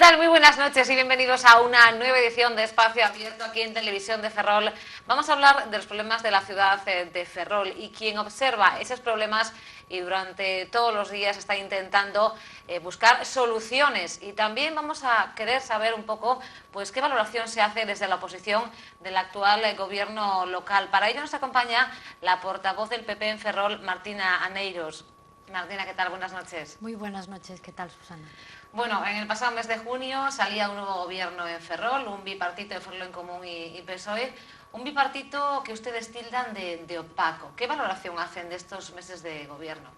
tal? Muy buenas noches y bienvenidos a una nueva edición de Espacio Abierto aquí en Televisión de Ferrol. Vamos a hablar de los problemas de la ciudad de Ferrol y quien observa esos problemas y durante todos los días está intentando buscar soluciones. Y también vamos a querer saber un poco pues qué valoración se hace desde la oposición del actual gobierno local. Para ello nos acompaña la portavoz del PP en Ferrol, Martina Aneiros. Martina, ¿qué tal? Buenas noches. Muy buenas noches, ¿qué tal, Susana? Bueno, en el pasado mes de junio salía un nuevo gobierno en Ferrol, un bipartito de Ferrol en Común y PSOE, un bipartito que ustedes tildan de opaco. ¿Qué valoración hacen de estos meses de gobierno?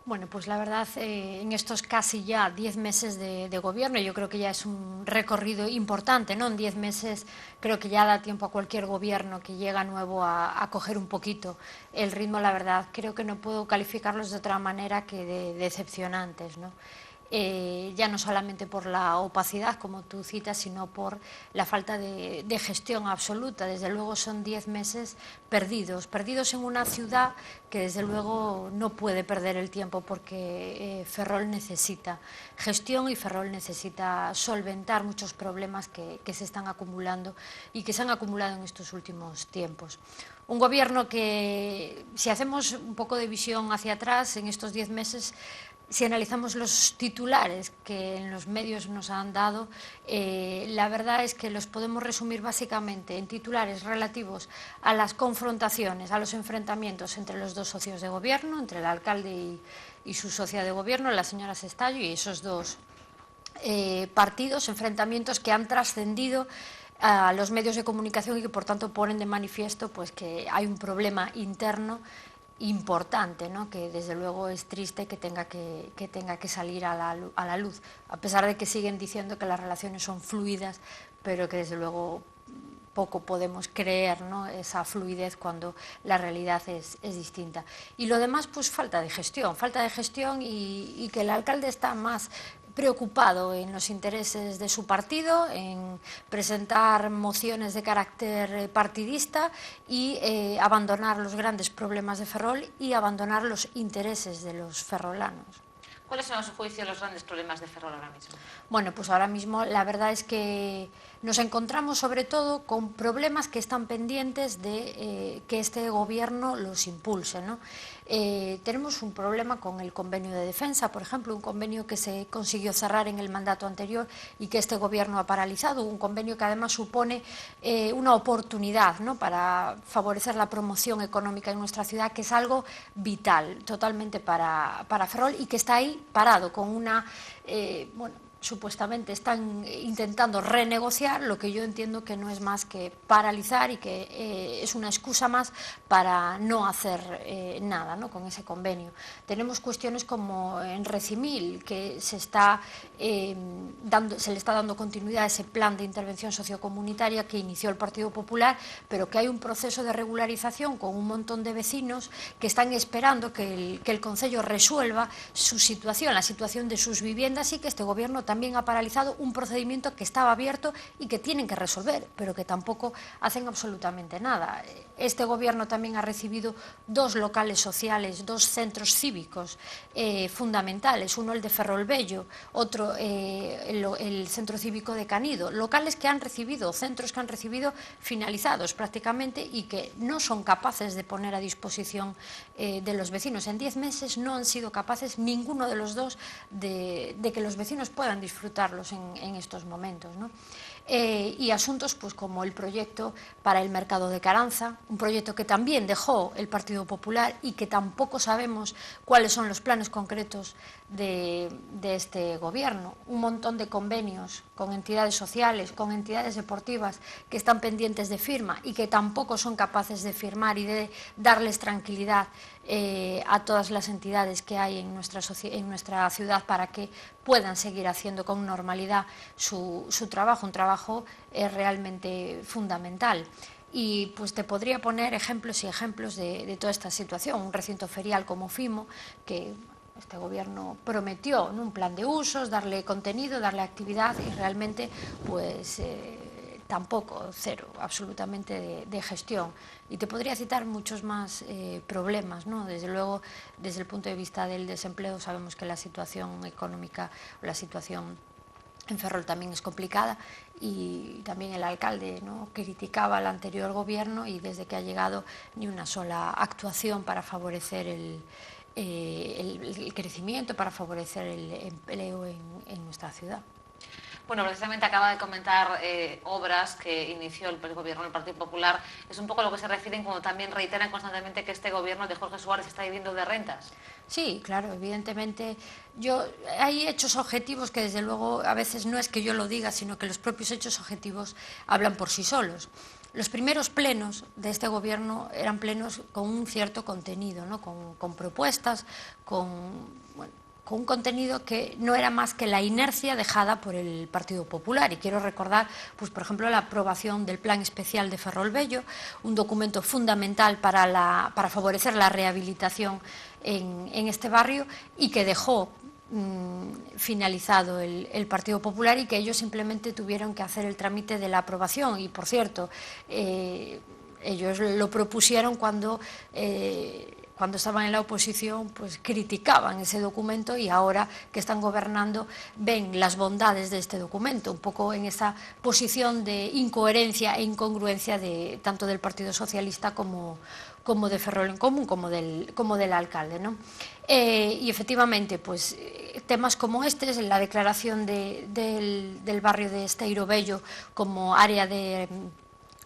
Bueno, pues la verdad, en estos casi ya 10 meses de gobierno, yo creo que ya es un recorrido importante, ¿no? En 10 meses creo que ya da tiempo a cualquier gobierno que llega nuevo a coger un poquito el ritmo. La verdad, creo que no puedo calificarlos de otra manera que de decepcionantes, ¿no? Ya no solamente por la opacidad, como tú citas, sino por la falta de gestión absoluta. Desde luego son 10 meses perdidos en una ciudad que desde luego no puede perder el tiempo porque Ferrol necesita gestión y Ferrol necesita solventar muchos problemas que se están acumulando y que se han acumulado en estos últimos tiempos. Un gobierno que, si hacemos un poco de visión hacia atrás, en estos 10 meses, si analizamos los titulares que en los medios nos han dado, la verdad es que los podemos resumir básicamente en titulares relativos a las confrontaciones, a los enfrentamientos entre los dos socios de gobierno, entre el alcalde y su socia de gobierno, la señora Sestallo, y esos dos partidos, enfrentamientos que han trascendido a los medios de comunicación y que por tanto ponen de manifiesto pues que hay un problema interno importante, ¿no? Que desde luego es triste que tenga que salir a la luz, a pesar de que siguen diciendo que las relaciones son fluidas, pero que desde luego poco podemos creer, ¿no? Esa fluidez cuando la realidad es distinta. Y lo demás, pues falta de gestión y que el alcalde está más preocupado en los intereses de su partido, en presentar mociones de carácter partidista y abandonar los grandes problemas de Ferrol y abandonar los intereses de los ferrolanos. ¿Cuáles son, a su juicio, los grandes problemas de Ferrol ahora mismo? Bueno, pues ahora mismo la verdad es que nos encontramos sobre todo con problemas que están pendientes de que este gobierno los impulse, ¿no? Tenemos un problema con el convenio de defensa, por ejemplo, un convenio que se consiguió cerrar en el mandato anterior y que este gobierno ha paralizado, un convenio que además supone una oportunidad, ¿no? Para favorecer la promoción económica en nuestra ciudad, que es algo vital totalmente para Ferrol y que está ahí parado con una, supuestamente están intentando renegociar, lo que yo entiendo que no es más que paralizar y que es una excusa más para no hacer nada, ¿no? Con ese convenio. Tenemos cuestiones como en Recimil, que se le está dando continuidad a ese plan de intervención sociocomunitaria que inició el Partido Popular, pero que hay un proceso de regularización con un montón de vecinos que están esperando que el Concello resuelva su situación, la situación de sus viviendas, y que este gobierno también ha paralizado un procedimiento que estaba abierto y que tienen que resolver, pero que tampoco hacen absolutamente nada. Este gobierno también ha recibido dos locales sociales, dos centros cívicos fundamentales, uno el de Ferrolbello, otro el centro cívico de Canido, locales que han recibido, centros que han recibido finalizados prácticamente y que no son capaces de poner a disposición de los vecinos. En 10 meses no han sido capaces ninguno de los dos de que los vecinos puedan disfrutarlos en estos momentos, ¿no? Y asuntos pues como el proyecto para el mercado de Caranza, un proyecto que también dejó el Partido Popular y que tampoco sabemos cuáles son los planes concretos de este gobierno. Un montón de convenios con entidades sociales, con entidades deportivas que están pendientes de firma y que tampoco son capaces de firmar y de darles tranquilidad a todas las entidades que hay en nuestra ciudad para que puedan seguir haciendo con normalidad su trabajo, un trabajo realmente fundamental. Y pues te podría poner ejemplos y ejemplos de toda esta situación. Un recinto ferial como Fimo, que este gobierno prometió, ¿no?, un plan de usos, darle contenido, darle actividad y realmente pues tampoco, cero, absolutamente de gestión. Y te podría citar muchos más problemas, ¿no? Desde luego, desde el punto de vista del desempleo, sabemos que la situación económica, la situación en Ferrol también es complicada, y también el alcalde, ¿no?, criticaba al anterior gobierno, y desde que ha llegado ni una sola actuación para favorecer el crecimiento, para favorecer el empleo en nuestra ciudad. Bueno, precisamente acaba de comentar obras que inició el gobierno del Partido Popular. Es un poco lo que se refieren cuando también reiteran constantemente que este gobierno de Jorge Suárez está viviendo de rentas. Sí, claro, evidentemente. Hay hechos objetivos que desde luego a veces no es que yo lo diga, sino que los propios hechos objetivos hablan por sí solos. Los primeros plenos de este gobierno eran plenos con un cierto contenido, ¿no?, con propuestas, con un contenido que no era más que la inercia dejada por el Partido Popular. Y quiero recordar, pues, por ejemplo, la aprobación del Plan Especial de Ferrol-Bello, un documento fundamental para favorecer la rehabilitación en este barrio, y que dejó finalizado el Partido Popular, y que ellos simplemente tuvieron que hacer el trámite de la aprobación. Y, por cierto, ellos lo propusieron cuando estaban en la oposición, pues criticaban ese documento, y ahora que están gobernando ven las bondades de este documento, un poco en esa posición de incoherencia e incongruencia tanto del Partido Socialista como de Ferrol en Común, como del alcalde, ¿no? Y efectivamente, pues temas como este, la declaración del barrio de Esteiro Bello como área de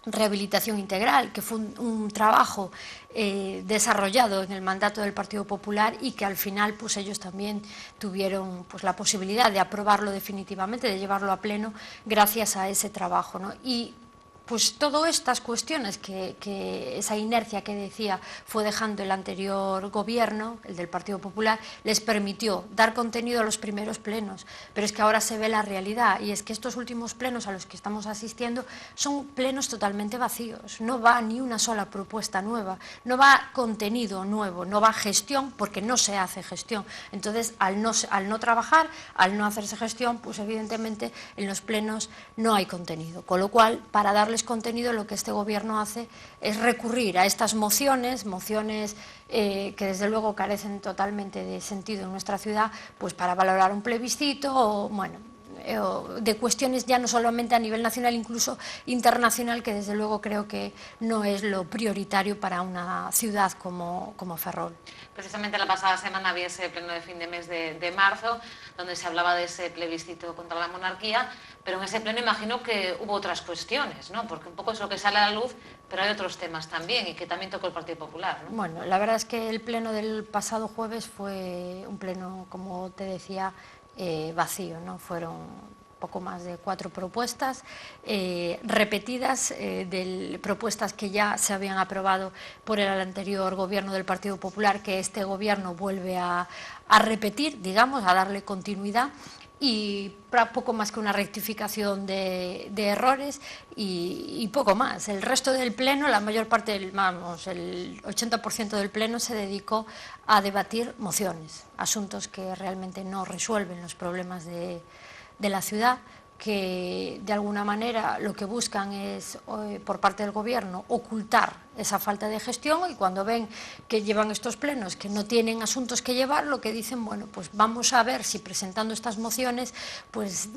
rehabilitación integral, que fue un trabajo desarrollado en el mandato del Partido Popular, y que al final, pues ellos también tuvieron, pues, la posibilidad de aprobarlo definitivamente, de llevarlo a pleno gracias a ese trabajo, ¿no? Y pues todas estas cuestiones que esa inercia que decía fue dejando el anterior gobierno, el del Partido Popular, les permitió dar contenido a los primeros plenos. Pero es que ahora se ve la realidad, y es que estos últimos plenos a los que estamos asistiendo son plenos totalmente vacíos. No va ni una sola propuesta nueva, no va contenido nuevo, no va gestión, porque no se hace gestión. Entonces, al no trabajar, al no hacerse gestión, pues evidentemente en los plenos no hay contenido. Con lo cual, para darles contenido, lo que este gobierno hace es recurrir a estas mociones que desde luego carecen totalmente de sentido en nuestra ciudad, pues para valorar un plebiscito, o bueno, de cuestiones ya no solamente a nivel nacional, incluso internacional, que desde luego creo que no es lo prioritario para una ciudad como Ferrol. Precisamente la pasada semana había ese pleno de fin de mes de marzo, donde se hablaba de ese plebiscito contra la monarquía, pero en ese pleno imagino que hubo otras cuestiones, ¿no? Porque un poco es lo que sale a la luz, pero hay otros temas también, y que también tocó el Partido Popular, ¿no? Bueno, la verdad es que el pleno del pasado jueves fue un pleno, como te decía, vacío, ¿no? Fueron poco más de 4 propuestas repetidas, propuestas que ya se habían aprobado por el anterior gobierno del Partido Popular, que este gobierno vuelve a repetir, digamos, a darle continuidad, y poco más que una rectificación de errores, y poco más. El resto del pleno, la mayor parte, el 80% del pleno se dedicó a debatir mociones, asuntos que realmente no resuelven los problemas de la ciudad, que de alguna manera lo que buscan es, por parte del gobierno, ocultar esa falta de gestión, y cuando ven que llevan estos plenos que no tienen asuntos que llevar, lo que dicen, bueno, pues vamos a ver si presentando estas mociones, pues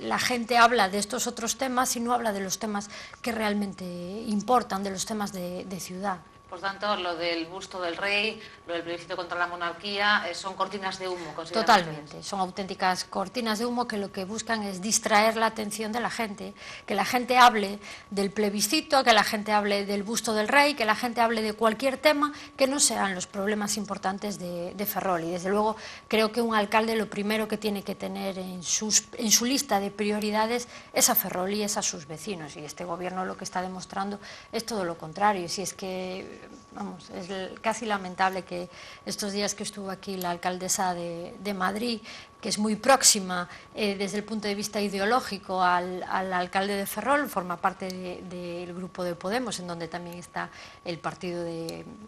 la gente habla de estos otros temas y no habla de los temas que realmente importan, de los temas de ciudad. Por tanto, lo del busto del rey, lo del plebiscito contra la monarquía, son cortinas de humo. Totalmente, son auténticas cortinas de humo que lo que buscan es distraer la atención de la gente, que la gente hable del plebiscito, que la gente hable del busto del rey, que la gente hable de cualquier tema que no sean los problemas importantes de Ferrol. Y desde luego creo que un alcalde lo primero que tiene que tener en su lista de prioridades es a Ferrol y es a sus vecinos, y este gobierno lo que está demostrando es todo lo contrario. Si es que, vamos, es casi lamentable que estos días que estuvo aquí la alcaldesa de Madrid, que es muy próxima desde el punto de vista ideológico al alcalde de Ferrol, forma parte del grupo de Podemos, en donde también está el partido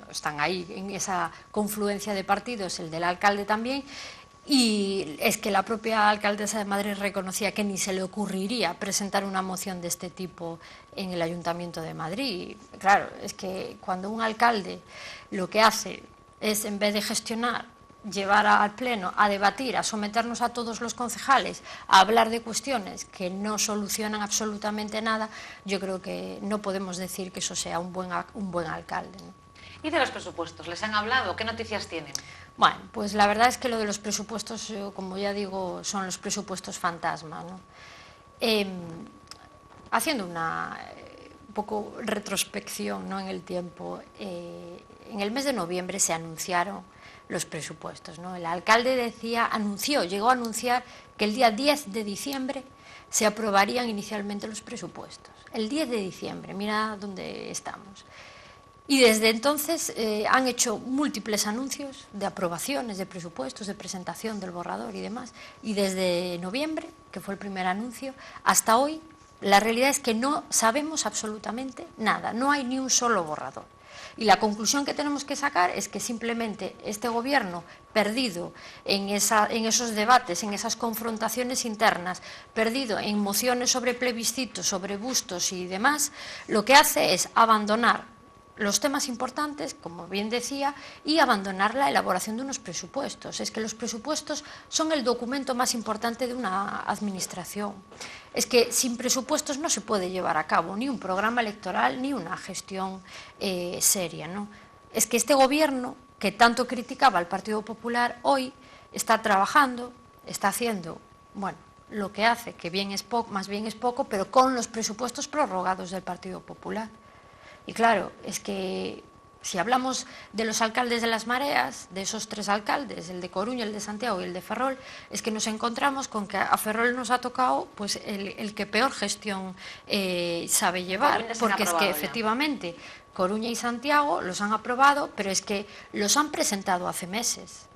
están ahí en esa confluencia de partidos, el del alcalde también. Y es que la propia alcaldesa de Madrid reconocía que ni se le ocurriría presentar una moción de este tipo en el Ayuntamiento de Madrid. Claro, es que cuando un alcalde lo que hace es, en vez de gestionar, llevar al Pleno a debatir, a someternos a todos los concejales, a hablar de cuestiones que no solucionan absolutamente nada, yo creo que no podemos decir que eso sea un buen alcalde, ¿no? ¿Y de los presupuestos? ¿Les han hablado? ¿Qué noticias tienen? Bueno, pues la verdad es que lo de los presupuestos, como ya digo, son los presupuestos fantasma, ¿no? Haciendo una un poco retrospección, ¿no?, en el tiempo, en el mes de noviembre se anunciaron los presupuestos, ¿no? El alcalde llegó a anunciar que el día 10 de diciembre se aprobarían inicialmente los presupuestos. El 10 de diciembre, mira dónde estamos. Y desde entonces han hecho múltiples anuncios de aprobaciones de presupuestos, de presentación del borrador y demás. Y desde noviembre, que fue el primer anuncio, hasta hoy, la realidad es que no sabemos absolutamente nada. No hay ni un solo borrador. Y la conclusión que tenemos que sacar es que simplemente este gobierno, perdido en esos debates, en esas confrontaciones internas, perdido en mociones sobre plebiscitos, sobre bustos y demás, lo que hace es abandonar los temas importantes, como bien decía, y abandonar la elaboración de unos presupuestos. Es que los presupuestos son el documento más importante de una administración. Es que sin presupuestos no se puede llevar a cabo ni un programa electoral ni una gestión seria, ¿no? Es que este gobierno, que tanto criticaba al Partido Popular, hoy está trabajando, está haciendo, bueno, lo que hace, que más bien es poco, pero con los presupuestos prorrogados del Partido Popular. Y claro, es que si hablamos de los alcaldes de las mareas, de esos tres alcaldes, el de Coruña, el de Santiago y el de Ferrol, es que nos encontramos con que a Ferrol nos ha tocado pues el que peor gestión sabe llevar, porque es que efectivamente Coruña y Santiago los han aprobado, pero es que los han presentado hace meses.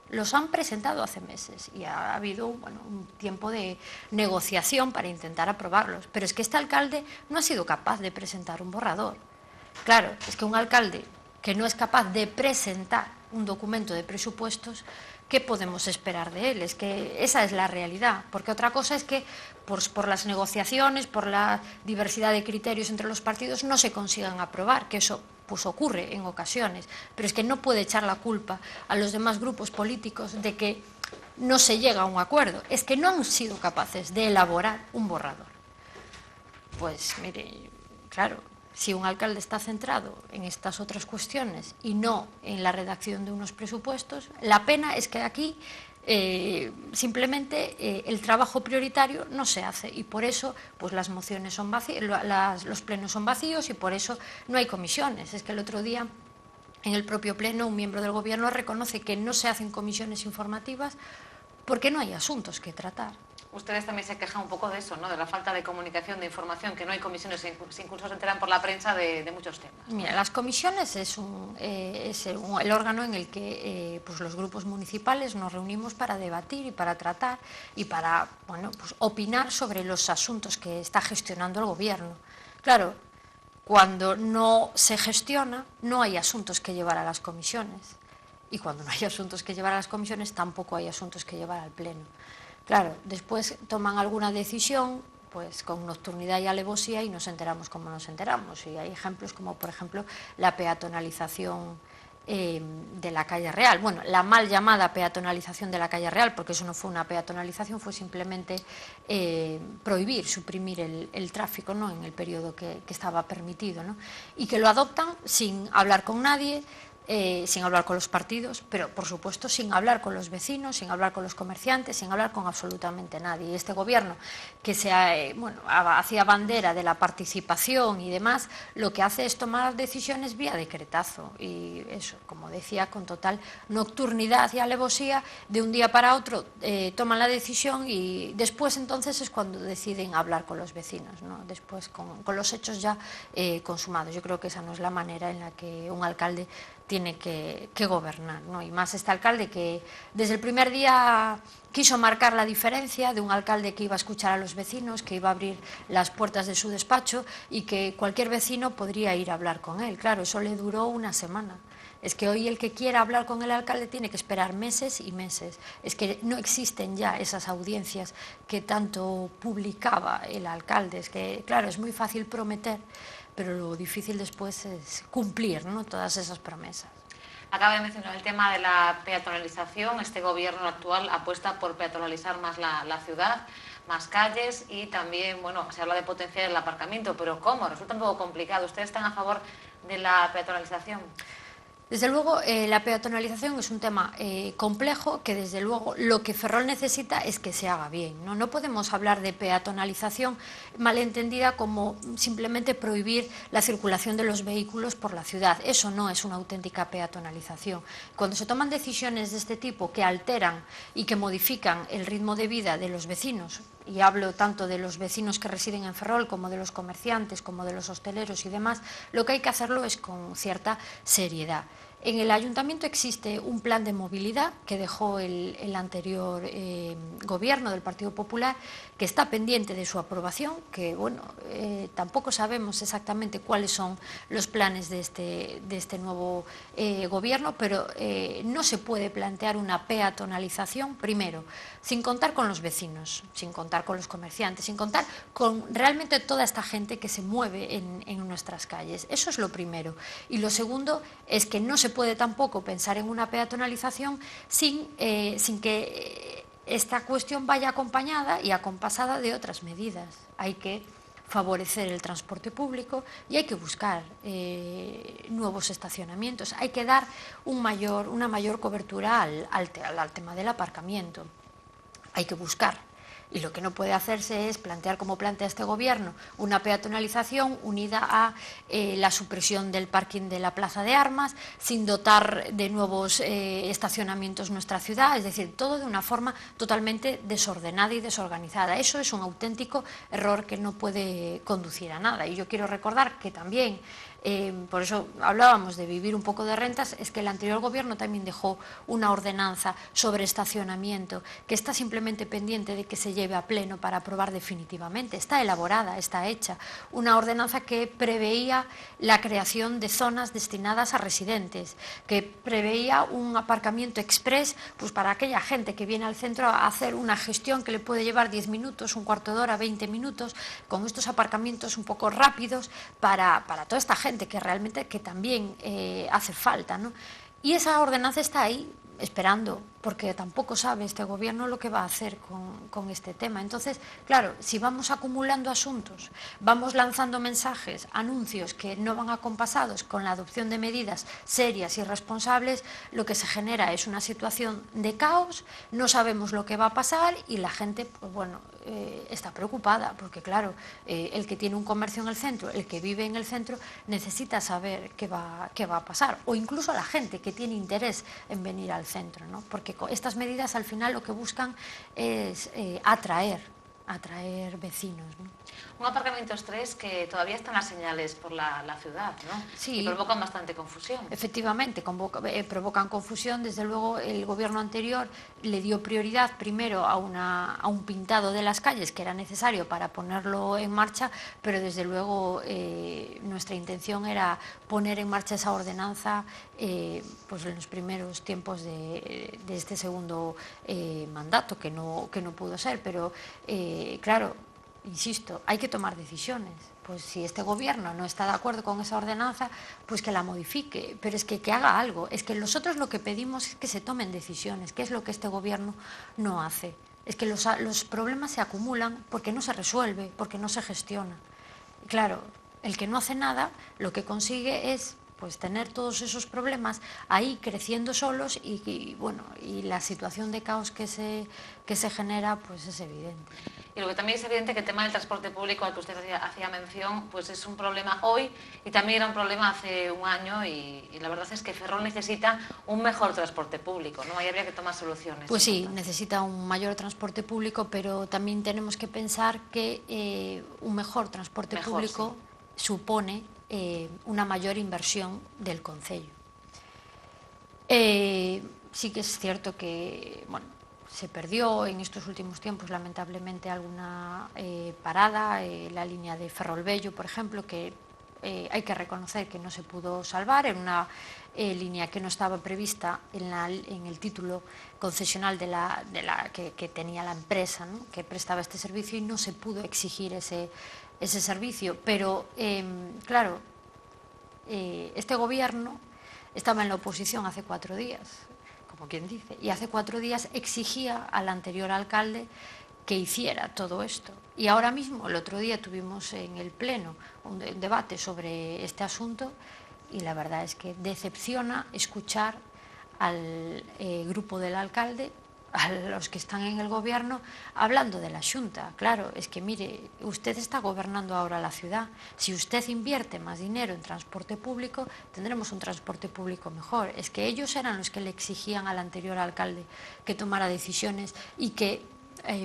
Y ha habido un tiempo de negociación para intentar aprobarlos, pero es que este alcalde no ha sido capaz de presentar un borrador. Claro, es que un alcalde que no es capaz de presentar un documento de presupuestos, ¿qué podemos esperar de él? Es que esa es la realidad, porque otra cosa es que por las negociaciones, por la diversidad de criterios entre los partidos no se consigan aprobar, que eso pues ocurre en ocasiones, pero es que no puede echar la culpa a los demás grupos políticos de que no se llega a un acuerdo, es que no han sido capaces de elaborar un borrador. Pues mire, claro, si un alcalde está centrado en estas otras cuestiones y no en la redacción de unos presupuestos, la pena es que aquí simplemente el trabajo prioritario no se hace y por eso pues las mociones son vacías, los plenos son vacíos y por eso no hay comisiones. Es que el otro día en el propio pleno un miembro del gobierno reconoce que no se hacen comisiones informativas porque no hay asuntos que tratar. Ustedes también se quejan un poco de eso, ¿no?, de la falta de comunicación, de información, que no hay comisiones, incluso se enteran por la prensa de muchos temas. Mira, las comisiones es el órgano en el que pues los grupos municipales nos reunimos para debatir y para tratar y para pues opinar sobre los asuntos que está gestionando el gobierno. Claro, cuando no se gestiona, no hay asuntos que llevar a las comisiones. Y cuando no hay asuntos que llevar a las comisiones, tampoco hay asuntos que llevar al Pleno. Claro, después toman alguna decisión pues con nocturnidad y alevosía y nos enteramos como nos enteramos. Y hay ejemplos como, por ejemplo, la peatonalización de la calle Real. Bueno, la mal llamada peatonalización de la calle Real, porque eso no fue una peatonalización, fue simplemente suprimir el tráfico, ¿no?, en el periodo que estaba permitido, ¿no?, y que lo adoptan sin hablar con nadie, sin hablar con los partidos, pero por supuesto sin hablar con los vecinos, sin hablar con los comerciantes, sin hablar con absolutamente nadie. Y este gobierno que hacía bandera de la participación y demás, lo que hace es tomar decisiones vía decretazo y eso, como decía, con total nocturnidad y alevosía, de un día para otro toman la decisión y después entonces es cuando deciden hablar con los vecinos, ¿no?, después con los hechos ya consumados. Yo creo que esa no es la manera en la que un alcalde tiene que gobernar, ¿no? Y más este alcalde que desde el primer día quiso marcar la diferencia de un alcalde que iba a escuchar a los vecinos, que iba a abrir las puertas de su despacho y que cualquier vecino podría ir a hablar con él. Claro, eso le duró una semana. Es que hoy el que quiera hablar con el alcalde tiene que esperar meses y meses. Es que no existen ya esas audiencias que tanto publicaba el alcalde. Es que, claro, es muy fácil prometer, pero lo difícil después es cumplir, ¿no?, todas esas promesas. Acaba de mencionar el tema de la peatonalización. Este gobierno actual apuesta por peatonalizar más la ciudad, más calles y también, bueno, se habla de potenciar el aparcamiento, pero ¿cómo? Resulta un poco complicado. ¿Ustedes están a favor de la peatonalización? Desde luego, la peatonalización es un tema complejo que, desde luego, lo que Ferrol necesita es que se haga bien. No podemos hablar de peatonalización malentendida como simplemente prohibir la circulación de los vehículos por la ciudad. Eso no es una auténtica peatonalización. Cuando se toman decisiones de este tipo que alteran y que modifican el ritmo de vida de los vecinos, y hablo tanto de los vecinos que residen en Ferrol como de los comerciantes, como de los hosteleros y demás, lo que hay que hacerlo es con cierta seriedad. En el ayuntamiento existe un plan de movilidad que dejó el anterior gobierno del Partido Popular, que está pendiente de su aprobación, que bueno, tampoco sabemos exactamente cuáles son los planes de este nuevo gobierno, pero no se puede plantear una peatonalización, primero, sin contar con los vecinos, sin contar con los comerciantes, sin contar con realmente toda esta gente que se mueve en nuestras calles. Eso es lo primero. Y lo segundo es que no se puede tampoco pensar en una peatonalización sin que esta cuestión vaya acompañada y acompasada de otras medidas. Hay que favorecer el transporte público y hay que buscar nuevos estacionamientos. Hay que dar una mayor cobertura al tema del aparcamiento. Hay que buscar. Y lo que no puede hacerse es plantear, como plantea este gobierno, una peatonalización unida a la supresión del parking de la Plaza de Armas, sin dotar de nuevos estacionamientos nuestra ciudad, es decir, todo de una forma totalmente desordenada y desorganizada. Eso es un auténtico error que no puede conducir a nada. Y yo quiero recordar que también, por eso hablábamos de vivir un poco de rentas, es que el anterior gobierno también dejó una ordenanza sobre estacionamiento que está simplemente pendiente de que se lleve a pleno para aprobar definitivamente. Está elaborada, está hecha. Una ordenanza que preveía la creación de zonas destinadas a residentes, que preveía un aparcamiento express pues para aquella gente que viene al centro a hacer una gestión que le puede llevar 10 minutos, un cuarto de hora, 20 minutos, con estos aparcamientos un poco rápidos para toda esta gente que realmente que también hace falta, ¿no? Y esa ordenanza está ahí esperando, porque tampoco sabe este gobierno lo que va a hacer con este tema. Entonces, claro, si vamos acumulando asuntos, vamos lanzando mensajes, anuncios que no van acompasados con la adopción de medidas serias y responsables, lo que se genera es una situación de caos, no sabemos lo que va a pasar y la gente, pues bueno, está preocupada, porque claro, el que tiene un comercio en el centro, el que vive en el centro, necesita saber qué va a pasar, o incluso la gente que tiene interés en venir al centro, ¿no? Porque estas medidas al final lo que buscan es atraer vecinos, ¿no? Un aparcamiento estrés que todavía están las señales por la ciudad, ¿no? Sí. Y provocan bastante confusión. Efectivamente, provocan confusión. Desde luego, el gobierno anterior le dio prioridad primero a un pintado de las calles que era necesario para ponerlo en marcha, pero desde luego nuestra intención era poner en marcha esa ordenanza pues en los primeros tiempos de este segundo mandato, que no pudo ser, pero claro, insisto, hay que tomar decisiones. Pues si este gobierno no está de acuerdo con esa ordenanza, pues que la modifique, pero es que haga algo. Es que nosotros lo que pedimos es que se tomen decisiones, que es lo que este gobierno no hace. Es que los problemas se acumulan porque no se resuelve, porque no se gestiona. Y claro, el que no hace nada, lo que consigue es pues tener todos esos problemas ahí creciendo solos y bueno, y la situación de caos que se genera pues es evidente. Y lo que también es evidente que el tema del transporte público al que usted hacía mención pues es un problema hoy y también era un problema hace un año y la verdad es que Ferrol necesita un mejor transporte público, ¿no? Ahí habría que tomar soluciones. Pues sí, necesita un mayor transporte público, pero también tenemos que pensar que un mejor transporte público supone una mayor inversión del concello. Sí que es cierto que, bueno, se perdió en estos últimos tiempos lamentablemente alguna parada, la línea de Ferrol-Bello, por ejemplo, que hay que reconocer que no se pudo salvar, en una línea que no estaba prevista en el título concesional que tenía la empresa, ¿no?, que prestaba este servicio, y no se pudo exigir ese servicio. Pero claro, este gobierno estaba en la oposición hace 4 días, como quien dice, y hace 4 días exigía al anterior alcalde que hiciera todo esto. Y ahora mismo, el otro día tuvimos en el Pleno un debate sobre este asunto y la verdad es que decepciona escuchar al grupo del alcalde, a los que están en el gobierno, hablando de la Xunta. Claro, es que mire, usted está gobernando ahora la ciudad. Si usted invierte más dinero en transporte público, tendremos un transporte público mejor. Es que ellos eran los que le exigían al anterior alcalde que tomara decisiones y que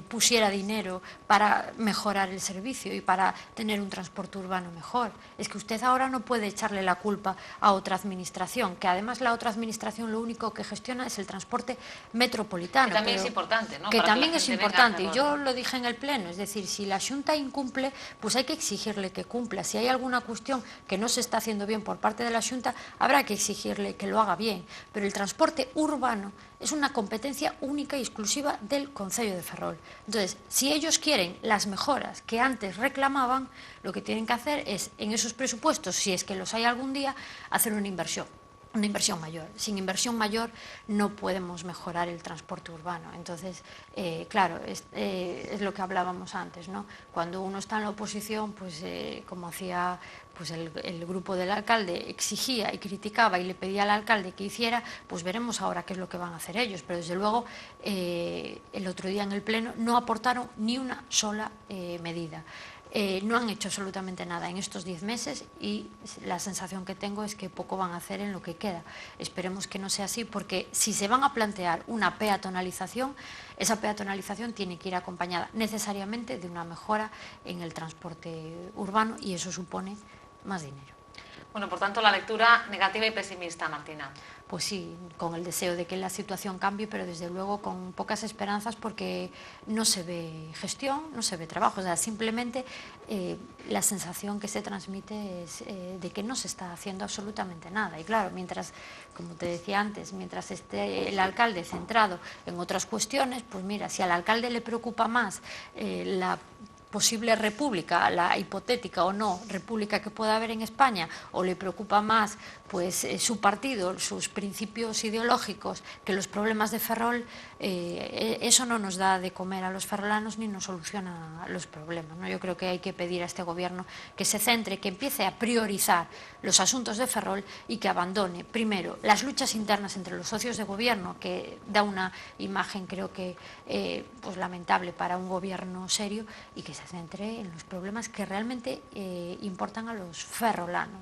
pusiera dinero para mejorar el servicio y para tener un transporte urbano mejor. Es que usted ahora no puede echarle la culpa a otra administración, que además la otra administración lo único que gestiona es el transporte metropolitano. Que también es importante, ¿no? Que Para también que es la gente importante. venga a Y yo lo dije en el Pleno, es decir, si la Xunta incumple, pues hay que exigirle que cumpla. Si hay alguna cuestión que no se está haciendo bien por parte de la Xunta, habrá que exigirle que lo haga bien. Pero el transporte urbano es una competencia única y exclusiva del Concello de Ferrol. Entonces, si ellos quieren las mejoras que antes reclamaban, lo que tienen que hacer es, en esos presupuestos, si es que los hay algún día, hacer una inversión mayor. Sin inversión mayor no podemos mejorar el transporte urbano. Entonces, claro, es lo que hablábamos antes, ¿no? Cuando uno está en la oposición, pues como hacía pues el grupo del alcalde, exigía y criticaba y le pedía al alcalde que hiciera, pues veremos ahora qué es lo que van a hacer ellos. Pero desde luego, el otro día en el Pleno no aportaron ni una sola medida. No han hecho absolutamente nada en estos 10 meses y la sensación que tengo es que poco van a hacer en lo que queda. Esperemos que no sea así, porque si se van a plantear una peatonalización, esa peatonalización tiene que ir acompañada necesariamente de una mejora en el transporte urbano y eso supone más dinero. Bueno, por tanto, la lectura negativa y pesimista, Martina. Pues sí, con el deseo de que la situación cambie, pero desde luego con pocas esperanzas porque no se ve gestión, no se ve trabajo. O sea, simplemente la sensación que se transmite es de que no se está haciendo absolutamente nada. Y claro, mientras, como te decía antes, mientras esté el alcalde centrado en otras cuestiones, pues mira, si al alcalde le preocupa más la posible república, la hipotética o no república que pueda haber en España, o le preocupa más pues su partido, sus principios ideológicos, que los problemas de Ferrol, eso no nos da de comer a los ferrolanos ni nos soluciona los problemas, ¿no? Yo creo que hay que pedir a este gobierno que se centre, que empiece a priorizar los asuntos de Ferrol y que abandone primero las luchas internas entre los socios de gobierno, que da una imagen creo que pues lamentable para un gobierno serio, y que se centre en los problemas que realmente importan a los ferrolanos.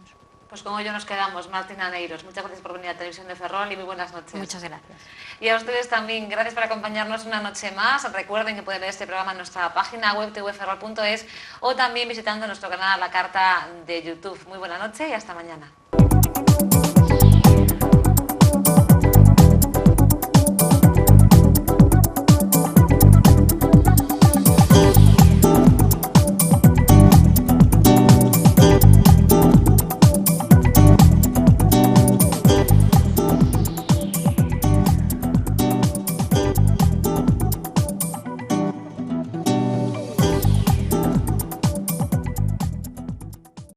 Pues con ello nos quedamos. Martina Neiros, muchas gracias por venir a Televisión de Ferrol y muy buenas noches. Muchas gracias. Y a ustedes también, gracias por acompañarnos una noche más. Recuerden que pueden ver este programa en nuestra página web tvferrol.es o también visitando nuestro canal a la carta de YouTube. Muy buena noche y hasta mañana.